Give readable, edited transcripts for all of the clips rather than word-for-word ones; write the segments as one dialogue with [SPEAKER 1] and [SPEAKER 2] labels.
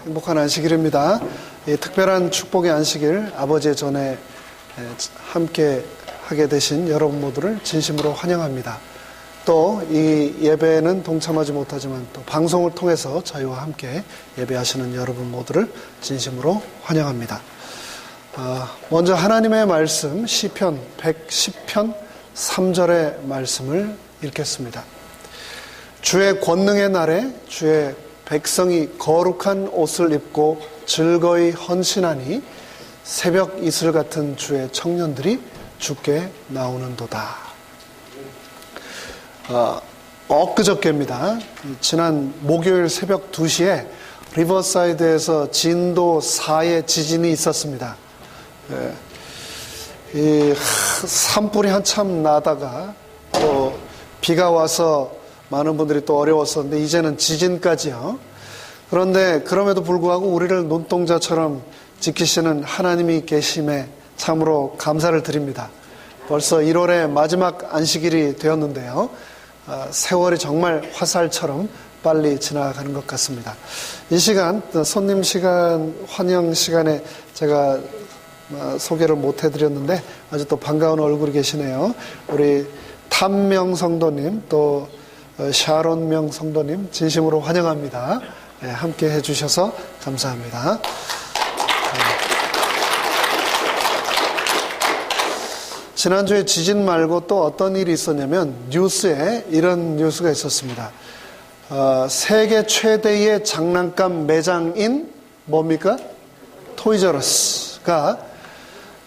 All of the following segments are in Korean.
[SPEAKER 1] 행복한 안식일입니다. 이 특별한 축복의 안식일 아버지의 전에 함께 하게 되신 여러분 모두를 진심으로 환영합니다. 또 이 예배는 동참하지 못하지만 또 방송을 통해서 저희와 함께 예배하시는 여러분 모두를 진심으로 환영합니다. 먼저 하나님의 말씀 시편 110편 3절의 말씀을 읽겠습니다. 주의 권능의 날에 주의 백성이 거룩한 옷을 입고 즐거이 헌신하니 새벽 이슬 같은 주의 청년들이 주께 나오는도다. 엊그저께입니다. 지난 목요일 새벽 2시에 리버사이드에서 진도 4의 지진이 있었습니다. 이 산불이 한참 나다가 또 비가 와서 많은 분들이 또 어려웠었는데 이제는 지진까지요. 그런데 그럼에도 불구하고 우리를 눈동자처럼 지키시는 하나님이 계심에 참으로 감사를 드립니다. 벌써 1월의 마지막 안식일이 되었는데요. 세월이 정말 화살처럼 빨리 지나가는 것 같습니다. 이 시간, 손님 시간, 환영 시간에 제가 소개를 못 해드렸는데 아주 또 반가운 얼굴이 계시네요. 우리 탐명 성도님 또 샤론명 성도님 진심으로 환영합니다. 함께 해주셔서 감사합니다. 지난주에 지진 말고 또 어떤 일이 있었냐면 뉴스에 이런 뉴스가 있었습니다. 세계 최대의 장난감 매장인 뭡니까? 토이저러스가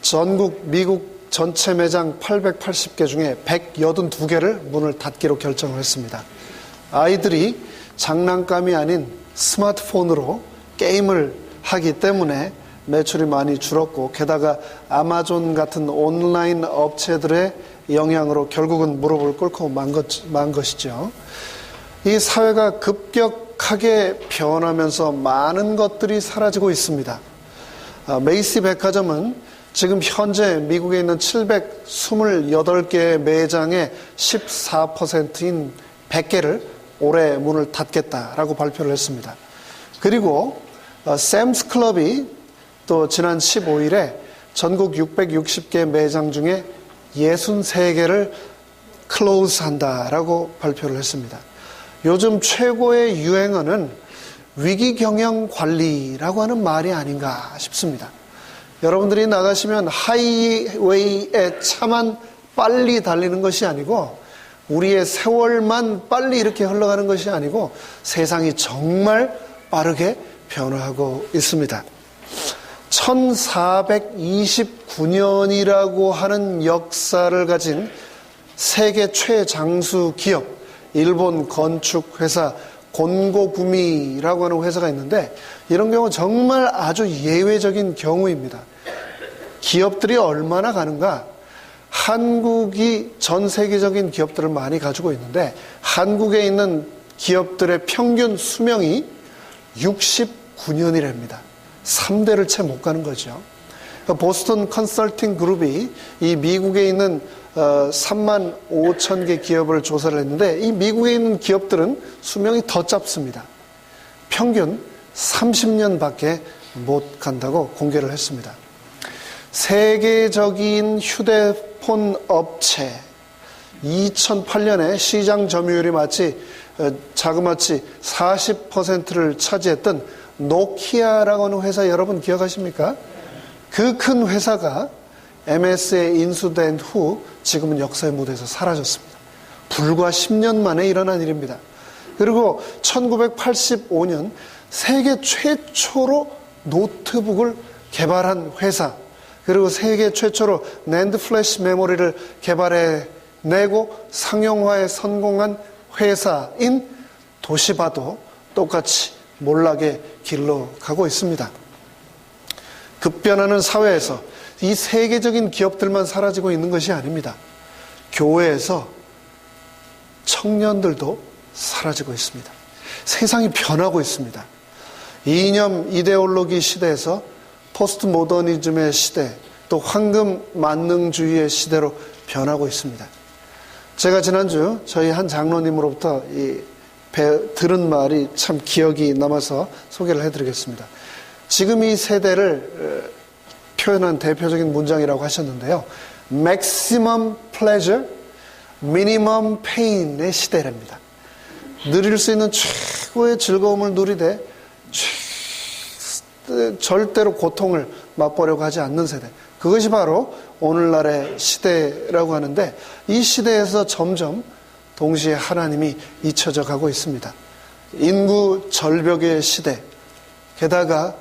[SPEAKER 1] 전국 미국 전체 매장 880개 중에 182개를 문을 닫기로 결정을 했습니다. 아이들이 장난감이 아닌 스마트폰으로 게임을 하기 때문에 매출이 많이 줄었고 게다가 아마존 같은 온라인 업체들의 영향으로 결국은 무릎을 꿇고 만 것이죠. 이 사회가 급격하게 변하면서 많은 것들이 사라지고 있습니다. 메이시 백화점은 지금 현재 미국에 있는 728개의 매장의 14%인 100개를 올해 문을 닫겠다라고 발표를 했습니다. 그리고 샘스 클럽이 또 지난 15일에 전국 660개 매장 중에 63개를 클로즈한다라고 발표를 했습니다. 요즘 최고의 유행어는 위기 경영 관리라고 하는 말이 아닌가 싶습니다. 여러분들이 나가시면 하이웨이에 차만 빨리 달리는 것이 아니고 우리의 세월만 빨리 이렇게 흘러가는 것이 아니고 세상이 정말 빠르게 변화하고 있습니다. 1429년이라고 하는 역사를 가진 세계 최장수 기업 일본 건축회사 곤고구미라고 하는 회사가 있는데 이런 경우 정말 아주 예외적인 경우입니다. 기업들이 얼마나 가는가? 한국이 전 세계적인 기업들을 많이 가지고 있는데 한국에 있는 기업들의 평균 수명이 69년이랍니다. 3대를 채 못 가는 거죠. 보스턴 컨설팅 그룹이 이 미국에 있는 3만 5천 개 기업을 조사를 했는데 이 미국에 있는 기업들은 수명이 더 짧습니다. 평균 30년밖에 못 간다고 공개를 했습니다. 세계적인 휴대폰 업체 2008년에 시장 점유율이 자그마치 40%를 차지했던 노키아라고 하는 회사 여러분 기억하십니까? 그 큰 회사가 MS에 인수된 후 지금은 역사의 무대에서 사라졌습니다. 불과 10년 만에 일어난 일입니다. 그리고 1985년 세계 최초로 노트북을 개발한 회사, 그리고 세계 최초로 낸드 플래시 메모리를 개발해내고 상용화에 성공한 회사인 도시바도 똑같이 몰락의 길로 가고 있습니다. 급변하는 사회에서 이 세계적인 기업들만 사라지고 있는 것이 아닙니다. 교회에서 청년들도 사라지고 있습니다. 세상이 변하고 있습니다. 이념 이데올로기 시대에서 포스트 모더니즘의 시대, 또 황금 만능주의의 시대로 변하고 있습니다. 제가 지난주 저희 한 장로님으로부터 이 들은 말이 참 기억이 남아서 소개를 해드리겠습니다. 지금 이 세대를 표현한 대표적인 문장이라고 하셨는데요. Maximum pleasure, minimum pain의 시대랍니다. 누릴 수 있는 최고의 즐거움을 누리되 절대로 고통을 맛보려고 하지 않는 세대. 그것이 바로 오늘날의 시대라고 하는데, 이 시대에서 점점 동시에 하나님이 잊혀져 가고 있습니다. 인구 절벽의 시대, 게다가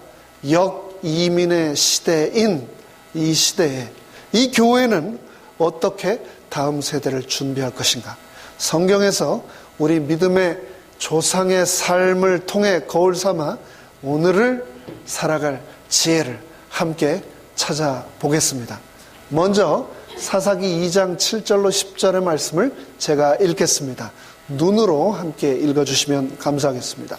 [SPEAKER 1] 역이민의 시대인 이 시대에 이 교회는 어떻게 다음 세대를 준비할 것인가? 성경에서 우리 믿음의 조상의 삶을 통해 거울 삼아 오늘을 살아갈 지혜를 함께 찾아보겠습니다. 먼저 사사기 2장 7절로 10절의 말씀을 제가 읽겠습니다. 눈으로 함께 읽어주시면 감사하겠습니다.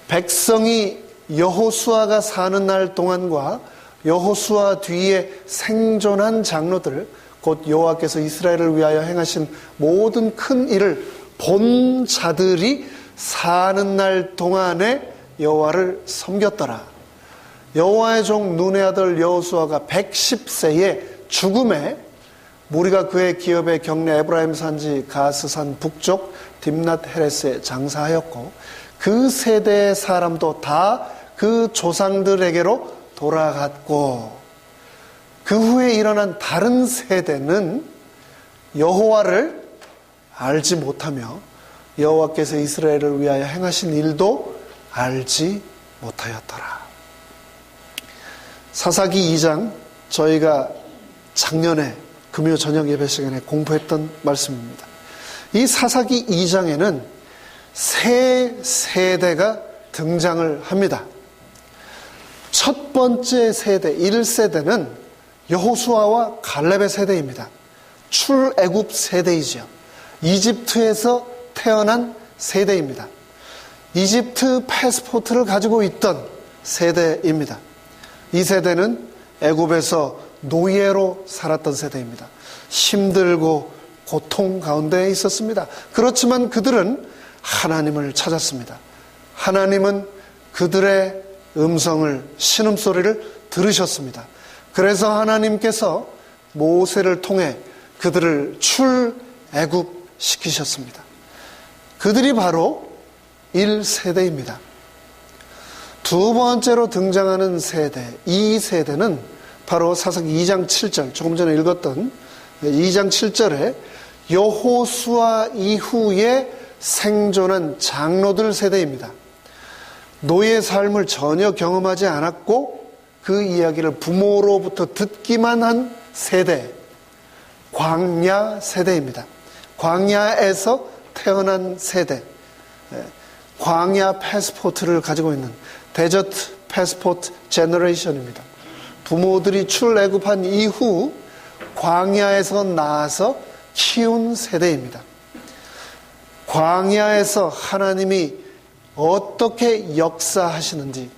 [SPEAKER 1] 백성이 여호수아가 사는 날 동안과 여호수아 뒤에 생존한 장로들, 곧 여호와께서 이스라엘을 위하여 행하신 모든 큰 일을 본 자들이 사는 날 동안에 여호와를 섬겼더라. 여호와의 종 눈의 아들 여호수아가 110세에 죽음에 무리가 그의 기업의 경내 에브라임 산지 가스산 북쪽 딥낫 헤레스에 장사하였고, 그 세대의 사람도 다 그 조상들에게로 돌아갔고, 그 후에 일어난 다른 세대는 여호와를 알지 못하며 여호와께서 이스라엘을 위하여 행하신 일도 알지 못하였더라. 사사기 2장, 저희가 작년에 금요 저녁 예배 시간에 공부했던 말씀입니다. 이 사사기 2장에는 세 세대가 등장을 합니다. 첫 번째 세대, 1세대는 여호수아와 갈렙의 세대입니다. 출애굽 세대이죠. 이집트에서 태어난 세대입니다. 이집트 패스포트를 가지고 있던 세대입니다. 이 세대는 애굽에서 노예로 살았던 세대입니다. 힘들고 고통 가운데 있었습니다. 그렇지만 그들은 하나님을 찾았습니다. 하나님은 그들의 음성을, 신음소리를 들으셨습니다. 그래서 하나님께서 모세를 통해 그들을 출애굽시키셨습니다. 그들이 바로 1세대입니다. 두 번째로 등장하는 세대, 이 세대는 바로 사사기 2장 7절, 조금 전에 읽었던 2장 7절에 여호수아 이후에 생존한 장로들 세대입니다. 노예 삶을 전혀 경험하지 않았고 그 이야기를 부모로부터 듣기만 한 세대, 광야 세대입니다. 광야에서 태어난 세대, 광야 패스포트를 가지고 있는 데저트 패스포트 제너레이션입니다. 부모들이 출애굽한 이후 광야에서 나와서 키운 세대입니다. 광야에서 하나님이 어떻게 역사하시는지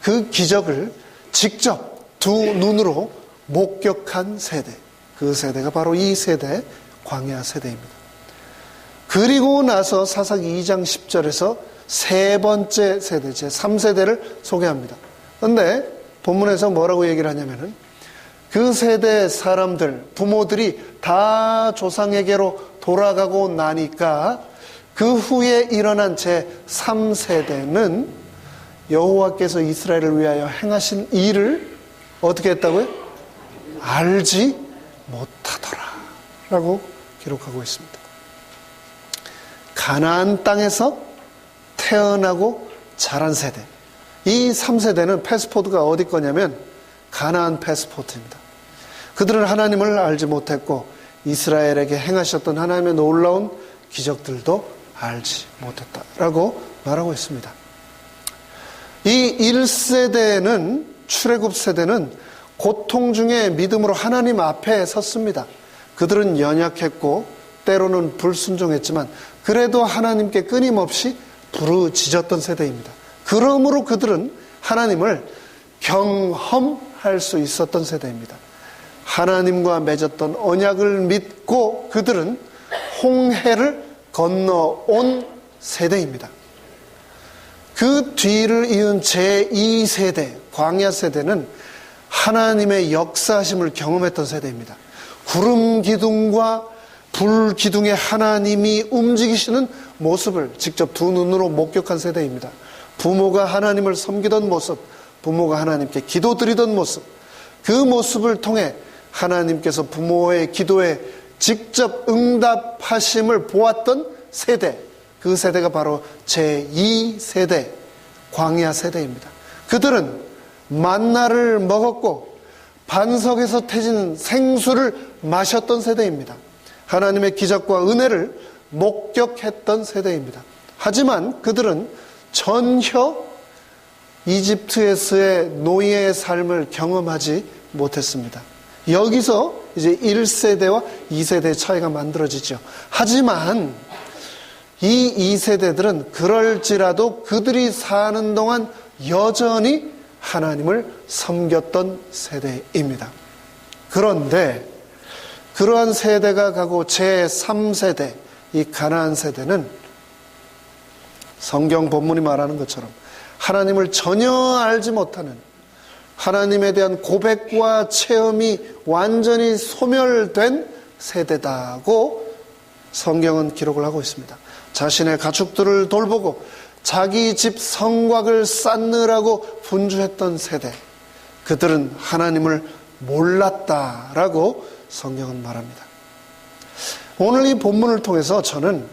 [SPEAKER 1] 그 기적을 직접 두 눈으로 목격한 세대, 그 세대가 바로 이 세대, 광야 세대입니다. 그리고 나서 사사기 2장 10절에서 세 번째 세대, 제 3세대를 소개합니다. 그런데 본문에서 뭐라고 얘기를 하냐면은 그 세대 사람들, 부모들이 다 조상에게로 돌아가고 나니까 그 후에 일어난 제 3세대는 여호와께서 이스라엘을 위하여 행하신 일을 어떻게 했다고요? 알지 못하더라 라고 기록하고 있습니다. 가나안 땅에서 태어나고 자란 세대, 이 3세대는 패스포트가 어디 거냐면 가나안 패스포트입니다. 그들은 하나님을 알지 못했고 이스라엘에게 행하셨던 하나님의 놀라운 기적들도 알지 못했다라고 말하고 있습니다. 이 1세대는, 출애굽 세대는 고통 중에 믿음으로 하나님 앞에 섰습니다. 그들은 연약했고 때로는 불순종했지만 그래도 하나님께 끊임없이 부르짖었던 세대입니다. 그러므로 그들은 하나님을 경험할 수 있었던 세대입니다. 하나님과 맺었던 언약을 믿고 그들은 홍해를 건너온 세대입니다. 그 뒤를 이은 제2세대, 광야 세대는 하나님의 역사하심을 경험했던 세대입니다. 구름 기둥과 불 기둥의 하나님이 움직이시는 모습을 직접 두 눈으로 목격한 세대입니다. 부모가 하나님을 섬기던 모습, 부모가 하나님께 기도드리던 모습, 그 모습을 통해 하나님께서 부모의 기도에 직접 응답하심을 보았던 세대, 그 세대가 바로 제2세대, 광야 세대입니다. 그들은 만나를 먹었고 반석에서 태진 생수를 마셨던 세대입니다. 하나님의 기적과 은혜를 목격했던 세대입니다. 하지만 그들은 전혀 이집트에서의 노예의 삶을 경험하지 못했습니다. 여기서 이제 1세대와 2세대의 차이가 만들어지죠. 하지만 이 2세대들은 그럴지라도 그들이 사는 동안 여전히 하나님을 섬겼던 세대입니다. 그런데 그러한 세대가 가고 제3세대, 이 가나안 세대는 성경 본문이 말하는 것처럼 하나님을 전혀 알지 못하는, 하나님에 대한 고백과 체험이 완전히 소멸된 세대다고 성경은 기록을 하고 있습니다. 자신의 가축들을 돌보고 자기 집 성곽을 쌓느라고 분주했던 세대, 그들은 하나님을 몰랐다라고 성경은 말합니다. 오늘 이 본문을 통해서 저는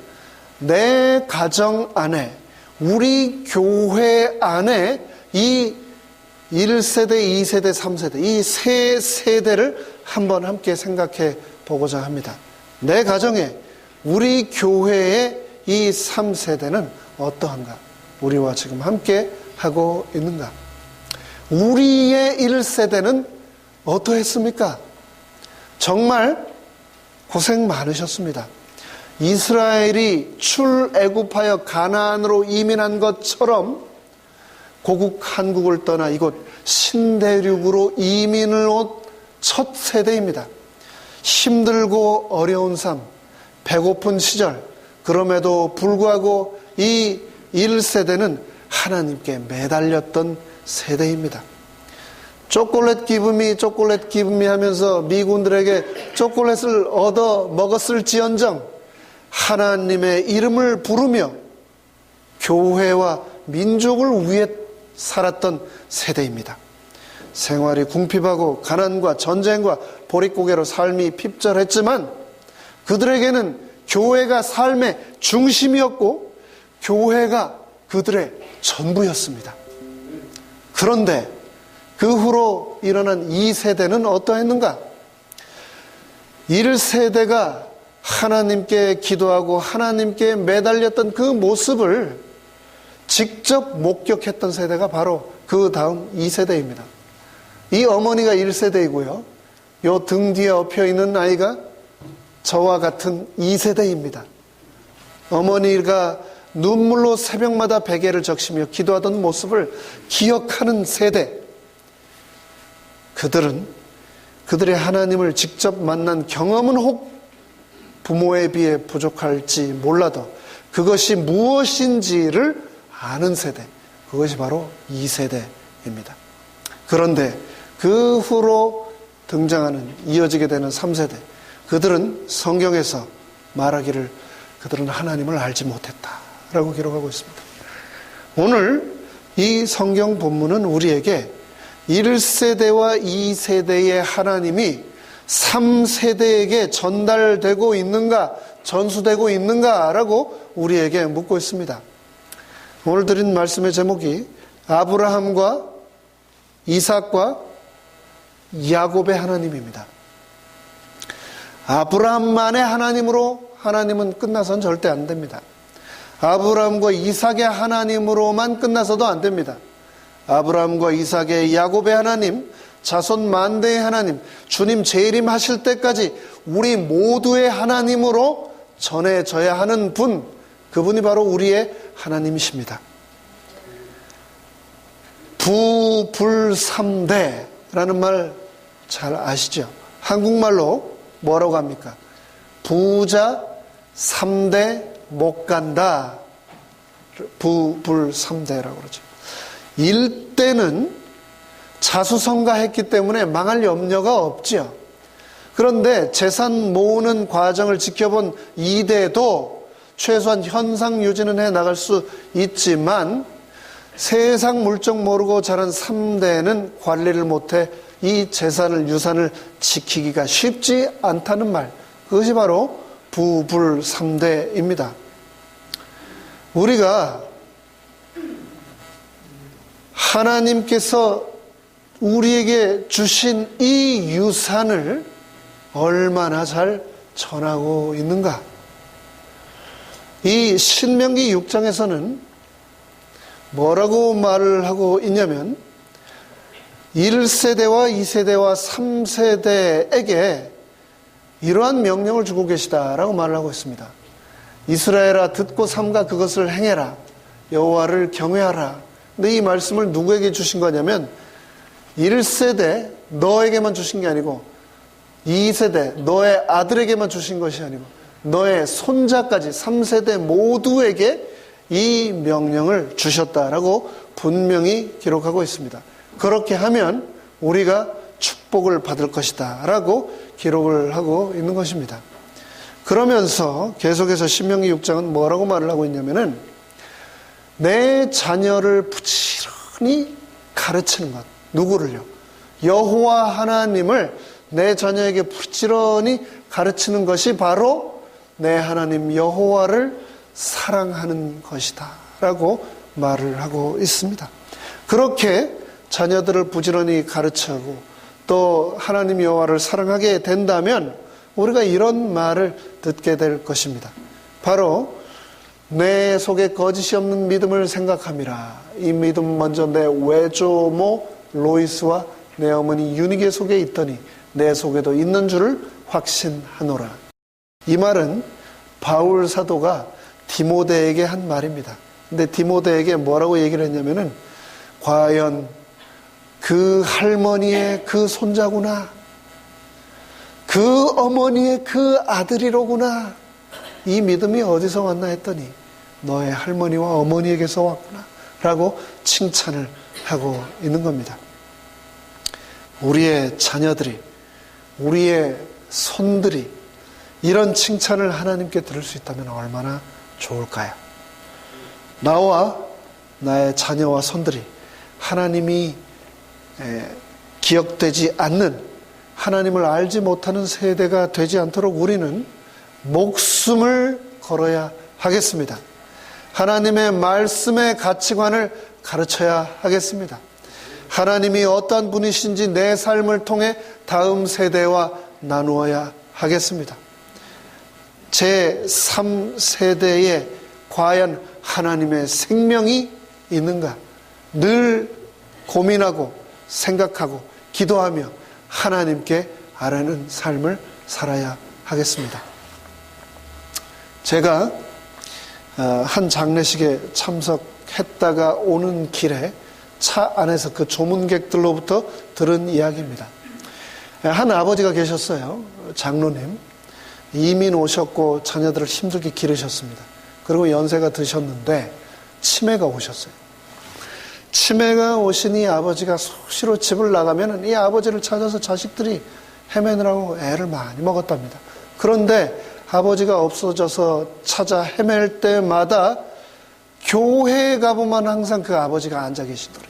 [SPEAKER 1] 내 가정 안에, 우리 교회 안에 이 1세대, 2세대, 3세대, 이 세 세대를 한번 함께 생각해 보고자 합니다. 내 가정에, 우리 교회의 이 3세대는 어떠한가? 우리와 지금 함께 하고 있는가? 우리의 1세대는 어떠했습니까? 정말 고생 많으셨습니다. 이스라엘이 출애굽하여 가나안으로 이민한 것처럼 고국 한국을 떠나 이곳 신대륙으로 이민을 온 첫 세대입니다. 힘들고 어려운 삶, 배고픈 시절, 그럼에도 불구하고 이 1세대는 하나님께 매달렸던 세대입니다. 초콜릿 기분이 하면서 미군들에게 초콜릿을 얻어 먹었을지언정 하나님의 이름을 부르며 교회와 민족을 위해 살았던 세대입니다. 생활이 궁핍하고 가난과 전쟁과 보릿고개로 삶이 핍절했지만 그들에게는 교회가 삶의 중심이었고 교회가 그들의 전부였습니다. 그런데 그 후로 일어난 2세대는 어떠했는가? 1세대가 하나님께 기도하고 하나님께 매달렸던 그 모습을 직접 목격했던 세대가 바로 그 다음 2세대입니다. 이 어머니가 1세대이고요. 요 등 뒤에 엎여 있는 아이가 저와 같은 2세대입니다. 어머니가 눈물로 새벽마다 베개를 적시며 기도하던 모습을 기억하는 세대. 그들은 그들의 하나님을 직접 만난 경험은 혹 부모에 비해 부족할지 몰라도 그것이 무엇인지를 아는 세대, 그것이 바로 2세대입니다. 그런데 그 후로 등장하는, 이어지게 되는 3세대, 그들은 성경에서 말하기를 그들은 하나님을 알지 못했다라고 기록하고 있습니다. 오늘 이 성경 본문은 우리에게 1세대와 2세대의 하나님이 3세대에게 전달되고 있는가, 전수되고 있는가라고 우리에게 묻고 있습니다. 오늘 드린 말씀의 제목이 아브라함과 이삭과 야곱의 하나님입니다. 아브라함만의 하나님으로 하나님은 끝나서는 절대 안 됩니다. 아브라함과 이삭의 하나님으로만 끝나서도 안 됩니다. 아브라함과 이삭의 야곱의 하나님, 자손 만대의 하나님, 주님 재림하실 때까지 우리 모두의 하나님으로 전해져야 하는 분, 그분이 바로 우리의 하나님이십니다. 부불삼대라는 말 잘 아시죠? 한국말로 뭐라고 합니까? 부자 3대 못 간다, 부불삼대라고 그러죠. 일대는 자수성가했기 때문에 망할 염려가 없지요. 그런데 재산 모으는 과정을 지켜본 2대도 최소한 현상 유지는 해 나갈 수 있지만 세상 물정 모르고 자란 3대는 관리를 못해 이 재산을 유산을 지키기가 쉽지 않다는 말, 그것이 바로 부불삼대입니다. 우리가 하나님께서 우리에게 주신 이 유산을 얼마나 잘 전하고 있는가? 이 신명기 6장에서는 뭐라고 말을 하고 있냐면 1세대와 2세대와 3세대에게 이러한 명령을 주고 계시다라고 말을 하고 있습니다. 이스라엘아 듣고 삼가 그것을 행해라. 여호와를 경외하라. 근데 이 말씀을 누구에게 주신 거냐면 1세대 너에게만 주신 게 아니고 2세대 너의 아들에게만 주신 것이 아니고 너의 손자까지 3세대 모두에게 이 명령을 주셨다라고 분명히 기록하고 있습니다. 그렇게 하면 우리가 축복을 받을 것이다 라고 기록을 하고 있는 것입니다. 그러면서 계속해서 신명기 6장은 뭐라고 말을 하고 있냐면은 내 자녀를 부지런히 가르치는 것. 누구를요? 여호와 하나님을 내 자녀에게 부지런히 가르치는 것이 바로 내 하나님 여호와를 사랑하는 것이다 라고 말을 하고 있습니다. 그렇게 자녀들을 부지런히 가르치고 또 하나님 여호와를 사랑하게 된다면 우리가 이런 말을 듣게 될 것입니다. 바로 내 속에 거짓이 없는 믿음을 생각함이라. 이 믿음 먼저 내 외조모 로이스와 내 어머니 유니게 속에 있더니 내 속에도 있는 줄을 확신하노라. 이 말은 바울 사도가 디모데에게 한 말입니다. 근데 디모데에게 뭐라고 얘기를 했냐면은 과연 그 할머니의 그 손자구나. 그 어머니의 그 아들이로구나. 이 믿음이 어디서 왔나 했더니 너의 할머니와 어머니에게서 왔구나 라고 칭찬을 하고 있는 겁니다. 우리의 자녀들이, 우리의 손들이 이런 칭찬을 하나님께 들을 수 있다면 얼마나 좋을까요? 나와 나의 자녀와 손들이 하나님이 기억되지 않는, 하나님을 알지 못하는 세대가 되지 않도록 우리는 목숨을 걸어야 하겠습니다. 하나님의 말씀의 가치관을 가르쳐야 하겠습니다. 하나님이 어떠한 분이신지 내 삶을 통해 다음 세대와 나누어야 하겠습니다. 제 3세대에 과연 하나님의 생명이 있는가? 늘 고민하고 생각하고 기도하며 하나님께 아뢰는 삶을 살아야 하겠습니다. 제가 한 장례식에 참석했다가 오는 길에 차 안에서 그 조문객들로부터 들은 이야기입니다. 한 아버지가 계셨어요. 장로님. 이민 오셨고 자녀들을 힘들게 기르셨습니다. 그리고 연세가 드셨는데 치매가 오셨어요. 치매가 오신 이 아버지가 수시로 집을 나가면 이 아버지를 찾아서 자식들이 헤매느라고 애를 많이 먹었답니다. 그런데 아버지가 없어져서 찾아 헤맬 때마다 교회에 가보면 항상 그 아버지가 앉아 계시더래요.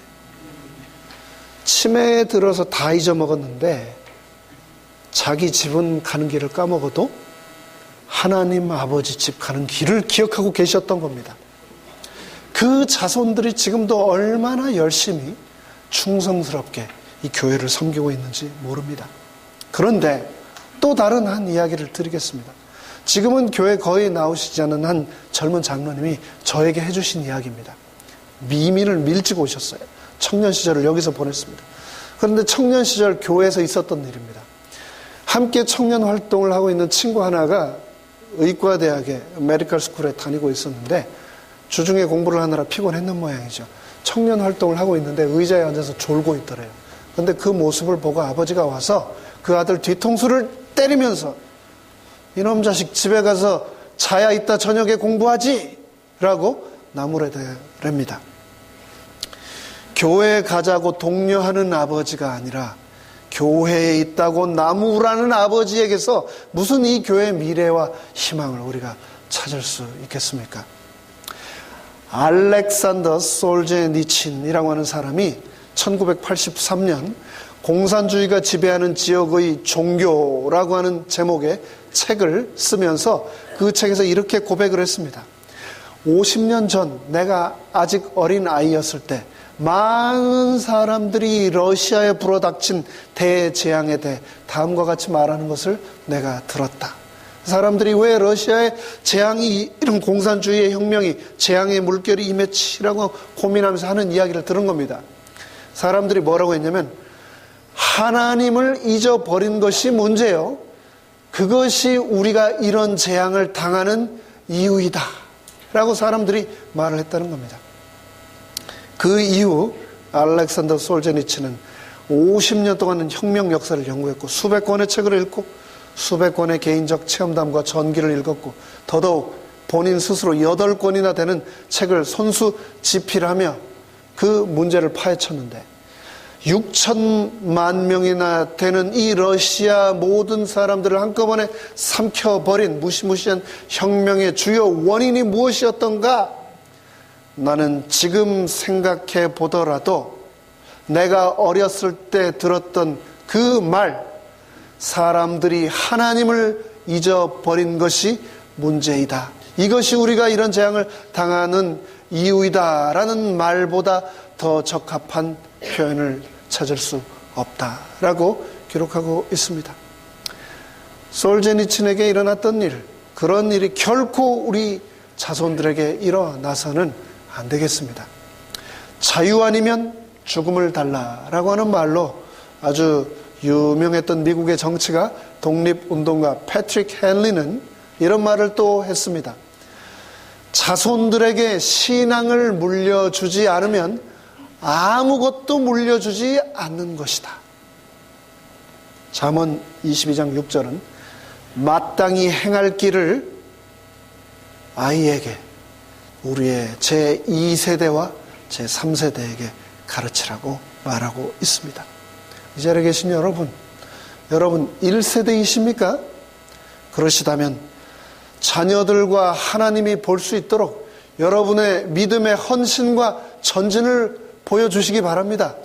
[SPEAKER 1] 치매에 들어서 다 잊어먹었는데 자기 집은 가는 길을 까먹어도 하나님 아버지 집 가는 길을 기억하고 계셨던 겁니다. 그 자손들이 지금도 얼마나 열심히 충성스럽게 이 교회를 섬기고 있는지 모릅니다. 그런데 또 다른 한 이야기를 드리겠습니다. 지금은 교회 거의 나오시지 않은 한 젊은 장로님이 저에게 해주신 이야기입니다. 이민을 밀치고 오셨어요. 청년 시절을 여기서 보냈습니다. 그런데 청년 시절 교회에서 있었던 일입니다. 함께 청년 활동을 하고 있는 친구 하나가 의과대학에 메디컬 스쿨에 다니고 있었는데 주중에 공부를 하느라 피곤했는 모양이죠. 청년 활동을 하고 있는데 의자에 앉아서 졸고 있더래요. 그런데 그 모습을 보고 아버지가 와서 그 아들 뒤통수를 때리면서 이놈 자식 집에 가서 자야 이따 저녁에 공부하지 라고 나무래랍니다. 교회 가자고 독려하는 아버지가 아니라 교회에 있다고 나무라는 아버지에게서 무슨 이 교회의 미래와 희망을 우리가 찾을 수 있겠습니까? 알렉산더 솔제니친이라고 하는 사람이 1983년 공산주의가 지배하는 지역의 종교라고 하는 제목의 책을 쓰면서 그 책에서 이렇게 고백을 했습니다. 50년 전 내가 아직 어린 아이였을 때 많은 사람들이 러시아에 불어닥친 대재앙에 대해 다음과 같이 말하는 것을 내가 들었다. 사람들이 왜 러시아의 재앙이, 이런 공산주의의 혁명이, 재앙의 물결이 임했지라고 고민하면서 하는 이야기를 들은 겁니다. 사람들이 뭐라고 했냐면 하나님을 잊어버린 것이 문제요, 그것이 우리가 이런 재앙을 당하는 이유이다 라고 사람들이 말을 했다는 겁니다. 그 이후 알렉산더 솔제니치는 50년 동안은 혁명 역사를 연구했고 수백 권의 책을 읽고 수백 권의 개인적 체험담과 전기를 읽었고 더더욱 본인 스스로 8권이나 되는 책을 손수 집필하며 그 문제를 파헤쳤는데 6천만 명이나 되는 이 러시아 모든 사람들을 한꺼번에 삼켜버린 무시무시한 혁명의 주요 원인이 무엇이었던가? 나는 지금 생각해 보더라도 내가 어렸을 때 들었던 그 말, 사람들이 하나님을 잊어버린 것이 문제이다, 이것이 우리가 이런 재앙을 당하는 이유이다 라는 말보다 더 적합한 표현을 찾을 수 없다라고 기록하고 있습니다. 솔제니친에게 일어났던 일, 그런 일이 결코 우리 자손들에게 일어나서는 안 되겠습니다. 자유 아니면 죽음을 달라라고 하는 말로 아주 유명했던 미국의 정치가 독립운동가 패트릭 헨리는 이런 말을 또 했습니다. 자손들에게 신앙을 물려주지 않으면 아무것도 물려주지 않는 것이다. 잠언 22장 6절은 마땅히 행할 길을 아이에게, 우리의 제2세대와 제3세대에게 가르치라고 말하고 있습니다. 이 자리에 계신 여러분 1세대이십니까? 그러시다면 자녀들과 하나님이 볼 수 있도록 여러분의 믿음의 헌신과 전진을 보여주시기 바랍니다.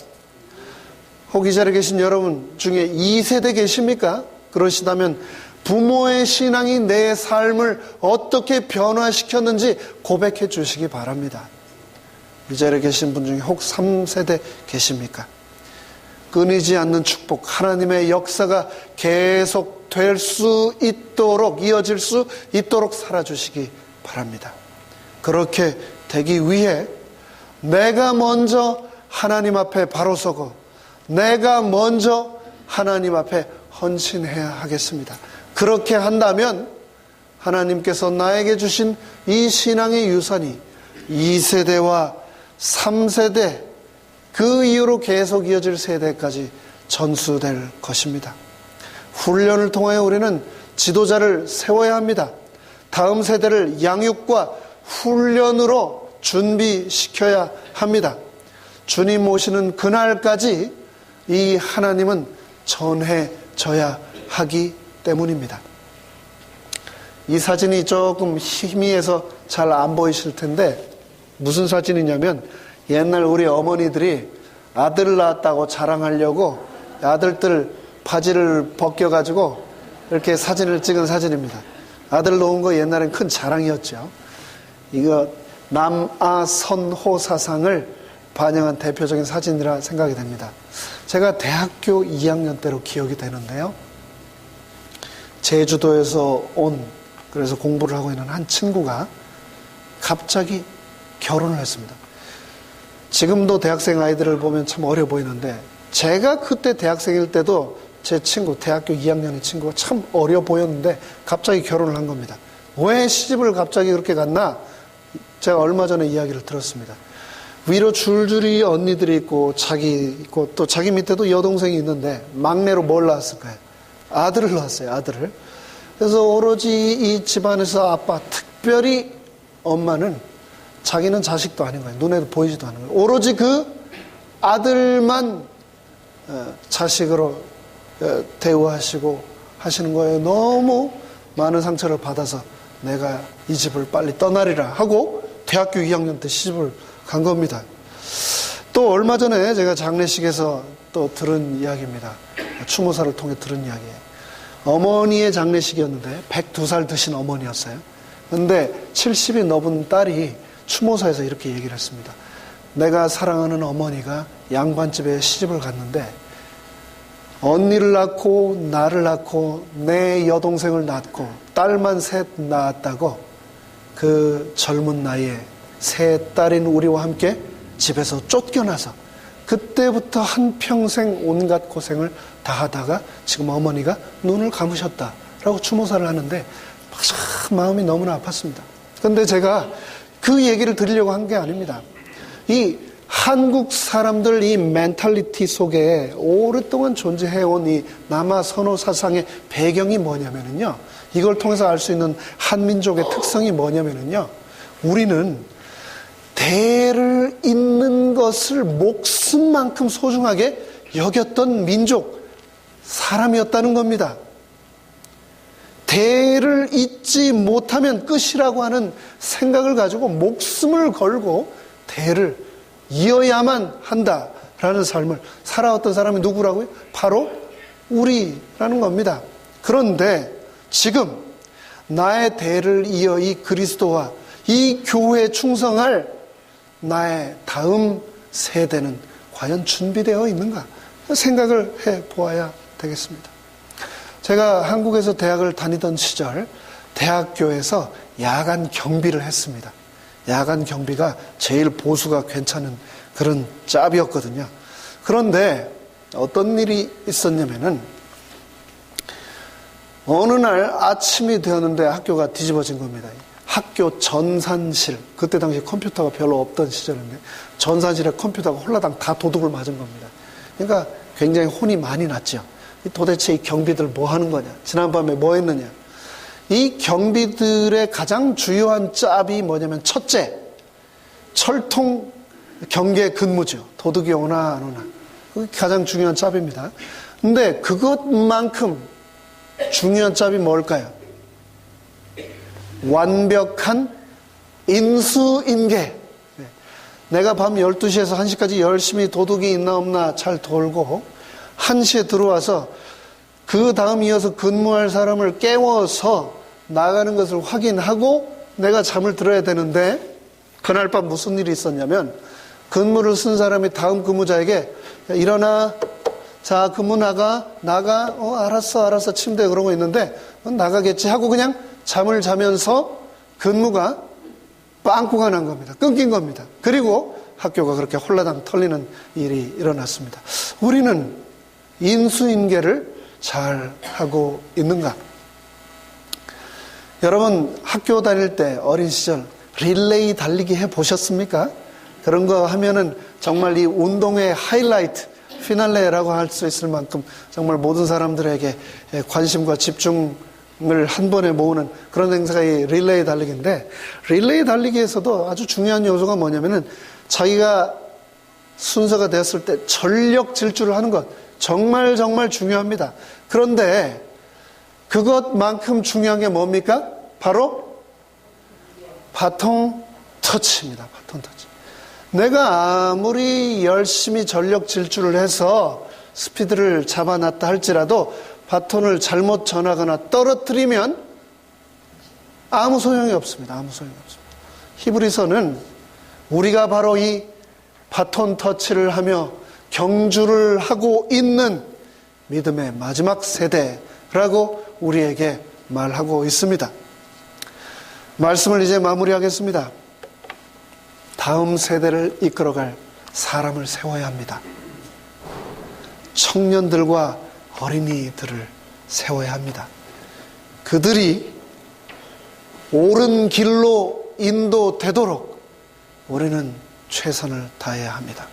[SPEAKER 1] 혹 이 자리에 계신 여러분 중에 2세대 계십니까? 그러시다면 부모의 신앙이 내 삶을 어떻게 변화시켰는지 고백해 주시기 바랍니다. 이 자리에 계신 분 중에 혹 3세대 계십니까? 끊이지 않는 축복, 하나님의 역사가 계속 될 수 있도록, 이어질 수 있도록 살아주시기 바랍니다. 그렇게 되기 위해 내가 먼저 하나님 앞에 바로 서고 내가 먼저 하나님 앞에 헌신해야 하겠습니다. 그렇게 한다면 하나님께서 나에게 주신 이 신앙의 유산이 2세대와 3세대, 그 이후로 계속 이어질 세대까지 전수될 것입니다. 훈련을 통하여 우리는 지도자를 세워야 합니다. 다음 세대를 양육과 훈련으로 준비시켜야 합니다. 주님 오시는 그날까지 이 하나님은 전해져야 하기 때문입니다. 이 사진이 조금 희미해서 잘 안 보이실 텐데 무슨 사진이냐면 옛날 우리 어머니들이 아들 낳았다고 자랑하려고 아들들 바지를 벗겨가지고 이렇게 사진을 찍은 사진입니다. 아들 놓은 거 옛날엔 큰 자랑이었죠. 이거 남아선호 사상을 반영한 대표적인 사진이라 생각이 됩니다. 제가 대학교 2학년 때로 기억이 되는데요. 제주도에서 그래서 공부를 하고 있는 한 친구가 갑자기 결혼을 했습니다. 지금도 대학생 아이들을 보면 참 어려 보이는데 제가 그때 대학생일 때도 제 친구, 대학교 2학년의 친구가 참 어려 보였는데 갑자기 결혼을 한 겁니다. 왜 시집을 갑자기 그렇게 갔나? 제가 얼마 전에 이야기를 들었습니다. 위로 줄줄이 언니들이 있고 또 자기 밑에도 여동생이 있는데 막내로 뭘 낳았을까요? 아들을 낳았어요. 아들을. 그래서 오로지 이 집안에서 아빠, 특별히 엄마는 자기는 자식도 아닌 거예요. 눈에도 보이지도 않은 거예요. 오로지 그 아들만 자식으로 대우하시고 하시는 거예요. 너무 많은 상처를 받아서 내가 이 집을 빨리 떠나리라 하고 대학교 2학년 때 시집을 간 겁니다. 또 얼마 전에 제가 장례식에서 또 들은 이야기입니다. 추모사를 통해 들은 이야기예요. 어머니의 장례식이었는데 102살 드신 어머니였어요. 근데 70이 넘은 딸이 추모사에서 이렇게 얘기를 했습니다. 내가 사랑하는 어머니가 양반집에 시집을 갔는데 언니를 낳고 나를 낳고 내 여동생을 낳고 딸만 셋 낳았다고 그 젊은 나이에 세 딸인 우리와 함께 집에서 쫓겨나서 그때부터 한평생 온갖 고생을 다 하다가 지금 어머니가 눈을 감으셨다라고 추모사를 하는데 참 마음이 너무나 아팠습니다. 그런데 제가 그 얘기를 드리려고 한 게 아닙니다. 이 한국 사람들 이 멘탈리티 속에 오랫동안 존재해온 이 남아 선호 사상의 배경이 뭐냐면요. 이걸 통해서 알 수 있는 한민족의 특성이 뭐냐면요. 우리는 대를 잇는 것을 목숨만큼 소중하게 여겼던 민족, 사람이었다는 겁니다. 대를 잇지 못하면 끝이라고 하는 생각을 가지고 목숨을 걸고 대를 이어야만 한다라는 삶을 살아왔던 사람이 누구라고요? 바로 우리라는 겁니다. 그런데 지금 나의 대를 이어 이 그리스도와 이 교회에 충성할 나의 다음 세대는 과연 준비되어 있는가 생각을 해보아야 되겠습니다. 제가 한국에서 대학을 다니던 시절 대학교에서 야간 경비를 했습니다. 야간 경비가 제일 보수가 괜찮은 그런 짭이었거든요. 그런데 어떤 일이 있었냐면은 어느 날 아침이 되었는데 학교가 뒤집어진 겁니다. 학교 전산실, 그때 당시 컴퓨터가 별로 없던 시절인데 전산실에 컴퓨터가 홀라당 다 도둑을 맞은 겁니다. 그러니까 굉장히 혼이 많이 났죠. 도대체 이 경비들 뭐 하는 거냐? 지난밤에 뭐 했느냐? 이 경비들의 가장 주요한 짭이 뭐냐면 첫째, 철통 경계 근무죠. 도둑이 오나 안 오나. 그게 가장 중요한 짭입니다. 근데 그것만큼 중요한 짭이 뭘까요? 완벽한 인수인계. 내가 밤 12시에서 1시까지 열심히 도둑이 있나 없나 잘 돌고 1시에 들어와서 그 다음 이어서 근무할 사람을 깨워서 나가는 것을 확인하고 내가 잠을 들어야 되는데 그날 밤 무슨 일이 있었냐면 근무를 쓴 사람이 다음 근무자에게 일어나, 자 근무 나가 알았어 침대에 그러고 있는데 나가겠지 하고 그냥 잠을 자면서 근무가 빵꾸가 난 겁니다. 끊긴 겁니다. 그리고 학교가 그렇게 홀라당 털리는 일이 일어났습니다. 우리는 인수인계를 잘 하고 있는가? 여러분 학교 다닐 때 어린 시절 릴레이 달리기 해보셨습니까? 그런 거 하면은 정말 이 운동의 하이라이트, 피날레라고 할 수 있을 만큼 정말 모든 사람들에게 관심과 집중을 한 번에 모으는 그런 행사가 이 릴레이 달리기인데, 릴레이 달리기에서도 아주 중요한 요소가 뭐냐면은 자기가 순서가 되었을 때 전력 질주를 하는 것, 정말 중요합니다. 그런데 그것만큼 중요한 게 뭡니까? 바로 바통 터치입니다. 바통 터치. 내가 아무리 열심히 전력 질주를 해서 스피드를 잡아놨다 할지라도 바톤을 잘못 전하거나 떨어뜨리면 아무 소용이 없습니다. 아무 소용이 없습니다. 히브리서는 우리가 바로 이 바톤 터치를 하며 경주를 하고 있는 믿음의 마지막 세대라고 우리에게 말하고 있습니다. 말씀을 이제 마무리하겠습니다. 다음 세대를 이끌어갈 사람을 세워야 합니다. 청년들과 어린이들을 세워야 합니다. 그들이 옳은 길로 인도되도록 우리는 최선을 다해야 합니다.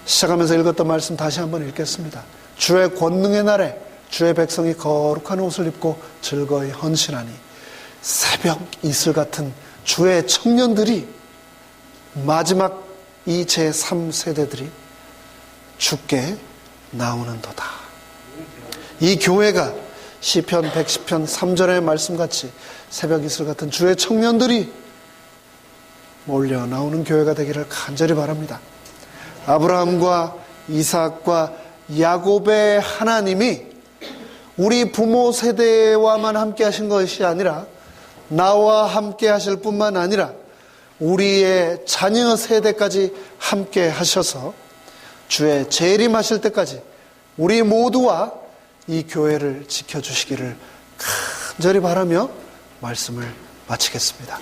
[SPEAKER 1] 시작하면서 읽었던 말씀 다시 한번 읽겠습니다. 주의 권능의 날에 주의 백성이 거룩한 옷을 입고 즐거이 헌신하니 새벽 이슬 같은 주의 청년들이 마지막 이 제3세대들이 죽게 나오는도다. 이 교회가 시편 110편 3절의 말씀같이 새벽 이슬 같은 주의 청년들이 몰려 나오는 교회가 되기를 간절히 바랍니다. 아브라함과 이삭과 야곱의 하나님이 우리 부모 세대와만 함께 하신 것이 아니라 나와 함께 하실 뿐만 아니라 우리의 자녀 세대까지 함께 하셔서 주의 재림하실 때까지 우리 모두와 이 교회를 지켜주시기를 간절히 바라며 말씀을 마치겠습니다.